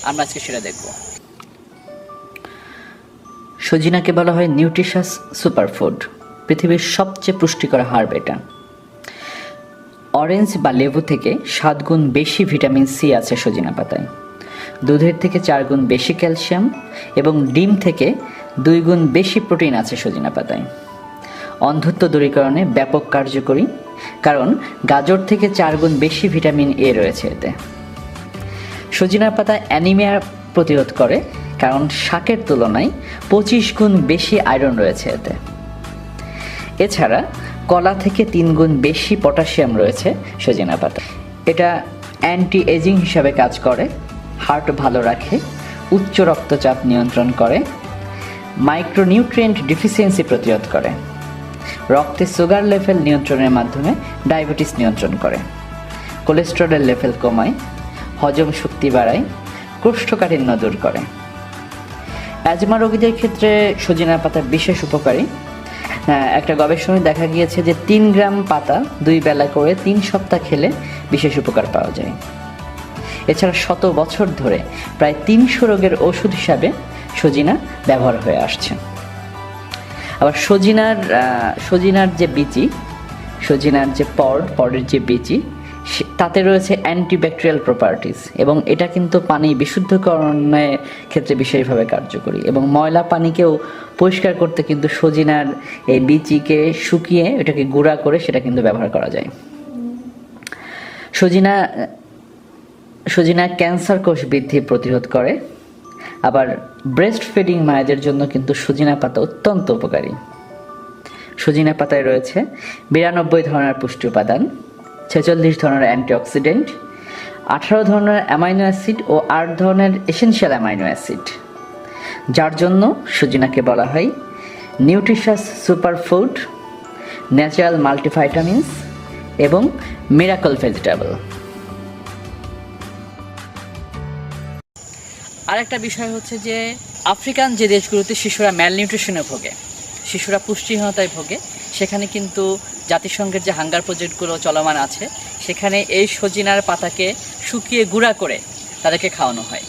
আমরা আজকে সেটা দেখব। সজিনাকে বলা হয় নিউট্রিশাস সুপারফুড, পৃথিবীর সবচেয়ে পুষ্টিকর হার্ব এটা। অরেঞ্জ বা লেবু থেকে 7 গুণ বেশি ভিটামিন সি আছে সজিনা পাতায়, দুধের থেকে 4 গুণ বেশি ক্যালসিয়াম এবং ডিম থেকে 2 গুণ বেশি প্রোটিন আছে সজিনা পাতায়। অন্ধত্ব দূরীকরণে ব্যাপক কার্যকরী, কারণ গাজর থেকে 4 গুণ বেশি ভিটামিন এ রয়েছে এতে। সজিনা পাতা অ্যানিমিয়া প্রতিরোধ করে, কারণ শাকের তুলনায় 25 গুণ বেশি আয়রন রয়েছে এতে। এছাড়া কলা থেকে 3 গুণ বেশি পটাশিয়াম রয়েছে সজিনা পাতা। এটা অ্যান্টি এজিং হিসাবে কাজ করে, হার্ট ভালো রাখে, উচ্চ রক্তচাপ নিয়ন্ত্রণ করে, মাইক্রোনিউট্রিয়েন্ট ডিফিসিয়েন্সি প্রতিরোধ করে, রক্তে সুগার লেভেল নিয়ন্ত্রণের মাধ্যমে ডায়াবেটিস নিয়ন্ত্রণ করে, কোলেস্টেরলের লেভেল কমায়, হজম শক্তি বাড়ায়, কোষ্ঠকাঠিন্য দূর করে। অ্যাজমা রোগীদের ক্ষেত্রে সজিনা পাতা বিশেষ উপকারী। একটা গবেষণায় দেখা গিয়েছে যে 3 গ্রাম পাতা 2 বেলা করে 3 সপ্তাহ খেলে বিশেষ উপকার পাওয়া যায়। এছাড়া শত বছর ধরে প্রায় 300 রোগের ওষুধ হিসাবে সজিনা ব্যবহার হয়ে আসছে। আবার সজিনার যে বিচি, সজিনার যে পডের যে বিচি, তাতে রয়েছে অ্যান্টিব্যাকটেরিয়াল প্রপার্টিস, এবং এটা কিন্তু পানি বিশুদ্ধকরণের ক্ষেত্রে বিশেষভাবে কার্যকরী। এবং ময়লা পানিকেও পরিষ্কার করতে কিন্তু সজিনার এই বিচিকে শুকিয়ে এটাকে গুঁড়া করে সেটা কিন্তু ব্যবহার করা যায়। সজিনা ক্যান্সার কোষ বৃদ্ধি প্রতিরোধ করে। আবার ব্রেস্ট ফিডিং মায়েদের জন্য কিন্তু সজিনা পাতা অত্যন্ত উপকারী। সজিনা পাতায় রয়েছে 92 ধরনের পুষ্টি উপাদান, 46 ধরনের অ্যান্টিঅক্সিডেন্ট, 18 ধরনের অ্যামাইনো অ্যাসিড ও 8 ধরনের এসেনশিয়াল অ্যামাইনো অ্যাসিড, যার জন্য সজিনাকে বলা হয় নিউট্রিশাস সুপারফুড, ন্যাচারাল মাল্টিভাইটামিনস এবং মিরাকল ভেজিটেবল। আরেকটা বিষয় হচ্ছে যে আফ্রিকান যে দেশগুলোতে শিশুরা ম্যালনিউট্রিশনে ভোগে, শিশুরা পুষ্টিহীনতায় ভোগে, সেখানে কিন্তু জাতিসংঘের যে হাঙ্গার প্রজেক্টগুলো চলমান আছে, সেখানে এই সজিনার পাতাকে শুকিয়ে গুঁড়া করে তাদেরকে খাওয়ানো হয়।